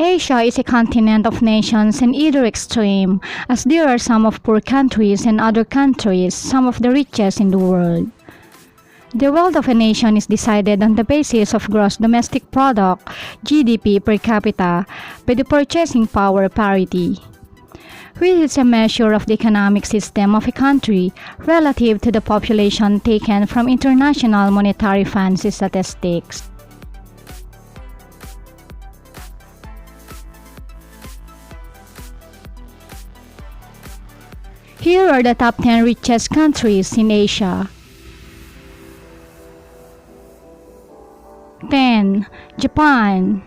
Asia is a continent of nations in either extreme, as there are some of poor countries and other countries, some of the richest in the world. The wealth of a nation is decided on the basis of gross domestic product, GDP per capita, by the purchasing power parity, which is a measure of the economic system of a country relative to the population taken from International Monetary Fund's statistics. Here are the top 10 richest countries in Asia. 10. Japan.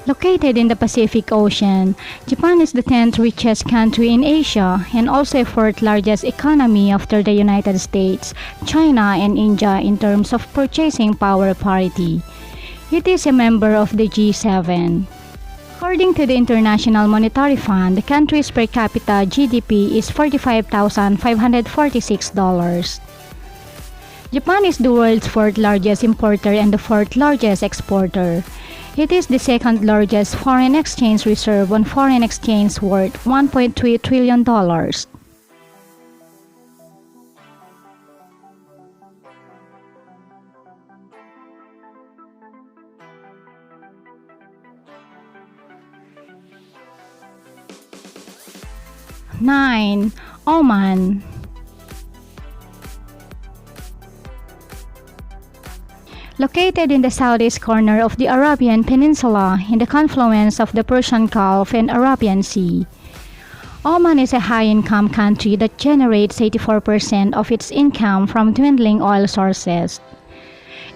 Located in the Pacific Ocean, Japan is the 10th richest country in Asia and also a fourth largest economy after the United States, China, and India in terms of purchasing power parity. It is a member of the G7. According to the International Monetary Fund, the country's per capita GDP is $45,546. Japan is the world's fourth largest importer and the fourth largest exporter. It is the second largest foreign exchange reserve on foreign exchange worth $1.3 trillion. 9. Oman. Located in the southeast corner of the Arabian Peninsula in the confluence of the Persian Gulf and Arabian Sea, Oman is a high-income country that generates 84% of its income from dwindling oil sources.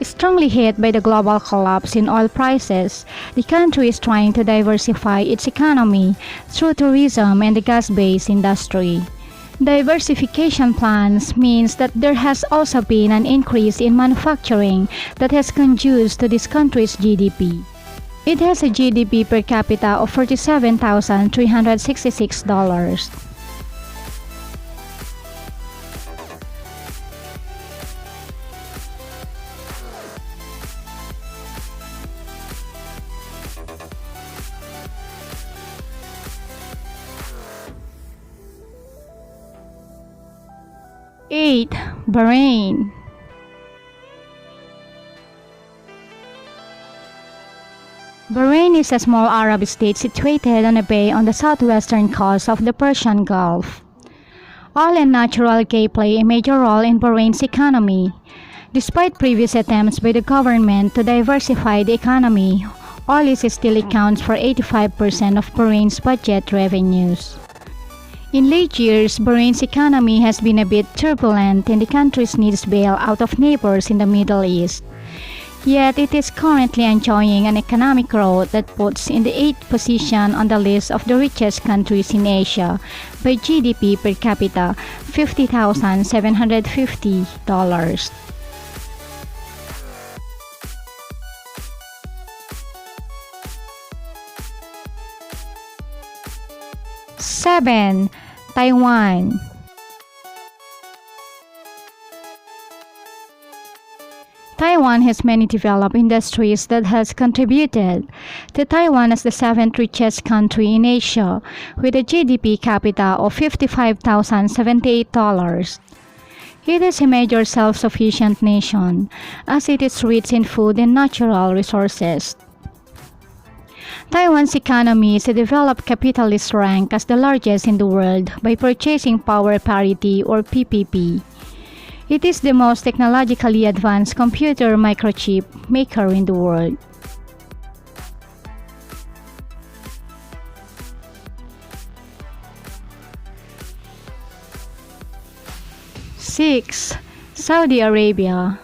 Strongly hit by the global collapse in oil prices, the country is trying to diversify its economy through tourism and the gas-based industry. Diversification plans means that there has also been an increase in manufacturing that has conduced to this country's GDP. It has a GDP per capita of $47,366. 8. Bahrain. Bahrain is a small Arab state situated on a bay on the southwestern coast of the Persian Gulf. Oil and natural gas play a major role in Bahrain's economy. Despite previous attempts by the government to diversify the economy, oil still accounts for 85% of Bahrain's budget revenues. In late years, Bahrain's economy has been a bit turbulent and the country's needs bail out of neighbors in the Middle East. Yet it is currently enjoying an economic growth that puts in the 8th position on the list of the richest countries in Asia by GDP per capita, $50,750. 7. Taiwan. Taiwan has many developed industries that has contributed to Taiwan as the 7th richest country in Asia with a GDP capita of $55,078. It is a major self-sufficient nation as it is rich in food and natural resources. Taiwan's economy is a developed capitalist rank as the largest in the world by purchasing power parity or PPP. It is the most technologically advanced computer microchip maker in the world. 6. Saudi Arabia.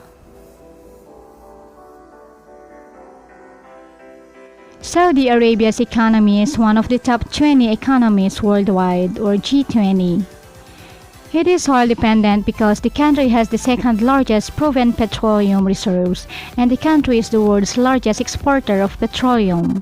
Saudi Arabia's economy is one of the top 20 economies worldwide, or G20. It is oil dependent because the country has the second largest proven petroleum reserves and the country is the world's largest exporter of petroleum.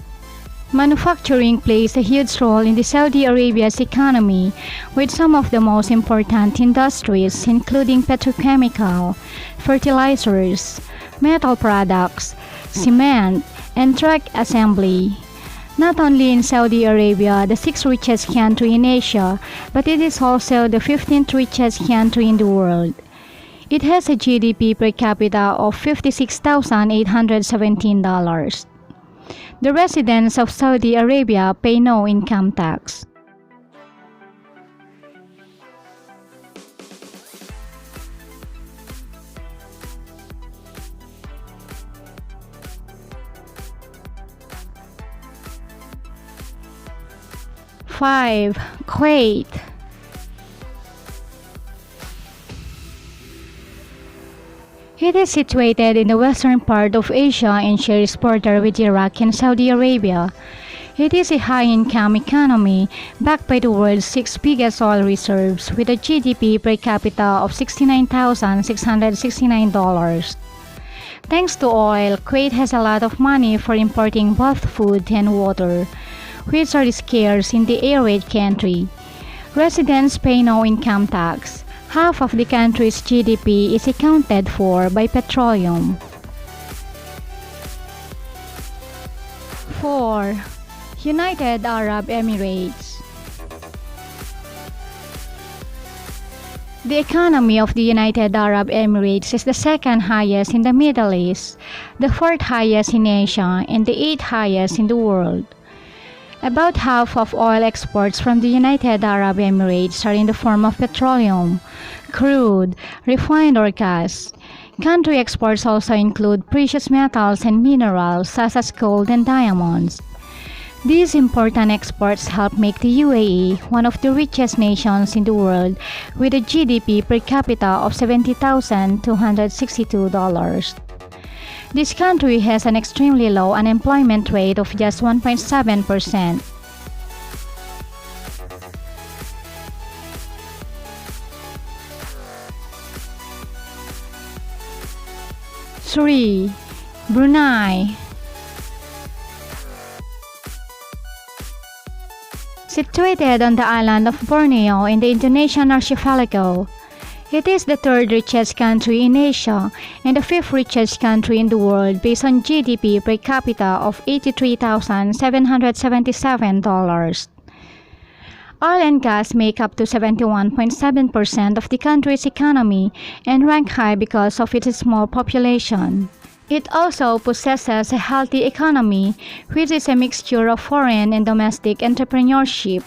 Manufacturing plays a huge role in the Saudi Arabia's economy with some of the most important industries including petrochemical, fertilizers, metal products, cement, and truck assembly. Not only in Saudi Arabia, the 6th richest country in Asia, but it is also the 15th richest country in the world. It has a GDP per capita of $56,817. The residents of Saudi Arabia pay no income tax. Five, Kuwait. It is situated in the western part of Asia and shares border with Iraq and Saudi Arabia. It is a high-income economy backed by the world's 6th biggest oil reserves with a GDP per capita of $69,669. Thanks to oil, Kuwait has a lot of money for importing both food and water, which are scarce in the arid country. Residents pay no income tax. Half of the country's GDP is accounted for by petroleum. 4. United Arab Emirates. The economy of the United Arab Emirates is the second highest in the Middle East, the fourth highest in Asia, and the eighth highest in the world. About half of oil exports from the United Arab Emirates are in the form of petroleum, crude, refined or gas. Country exports also include precious metals and minerals such as gold and diamonds. These important exports help make the UAE one of the richest nations in the world with a GDP per capita of $70,262. This country has an extremely low unemployment rate of just 1.7%. Three, Brunei. Situated on the island of Borneo in the Indonesian archipelago, it is the third richest country in Asia and the fifth richest country in the world based on GDP per capita of $83,777. Oil and gas make up to 71.7% of the country's economy and rank high because of its small population. It also possesses a healthy economy, which is a mixture of foreign and domestic entrepreneurship,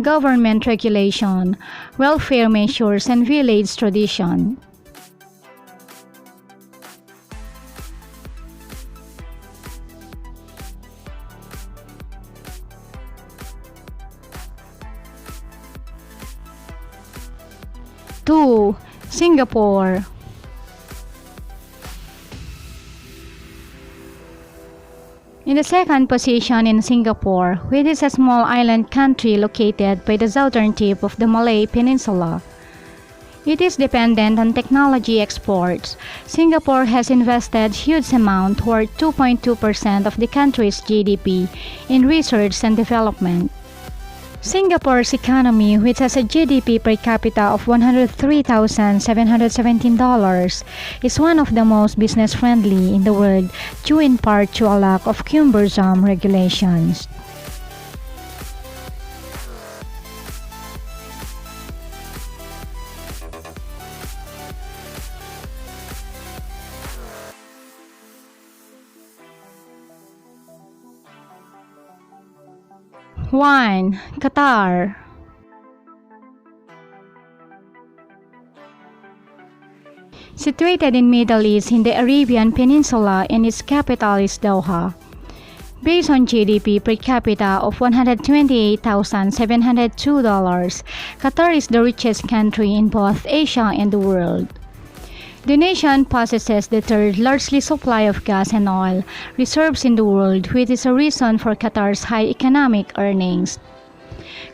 government regulation, welfare measures, and village tradition. Two, Singapore. In the second position in Singapore, which is a small island country located by the southern tip of the Malay Peninsula. It is dependent on technology exports. Singapore has invested huge amount worth 2.2% of the country's GDP in research and development. Singapore's economy, which has a GDP per capita of $103,717, is one of the most business-friendly in the world due in part to a lack of cumbersome regulations. One, Qatar. Situated in Middle East in the Arabian Peninsula and its capital is Doha. Based on GDP per capita of $128,702, Qatar is the richest country in both Asia and the world. The nation possesses the third largest supply of gas and oil reserves in the world, which is a reason for Qatar's high economic earnings.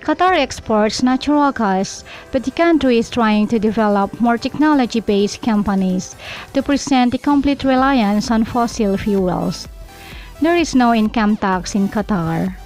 Qatar exports natural gas, but the country is trying to develop more technology-based companies to present a complete reliance on fossil fuels. There is no income tax in Qatar.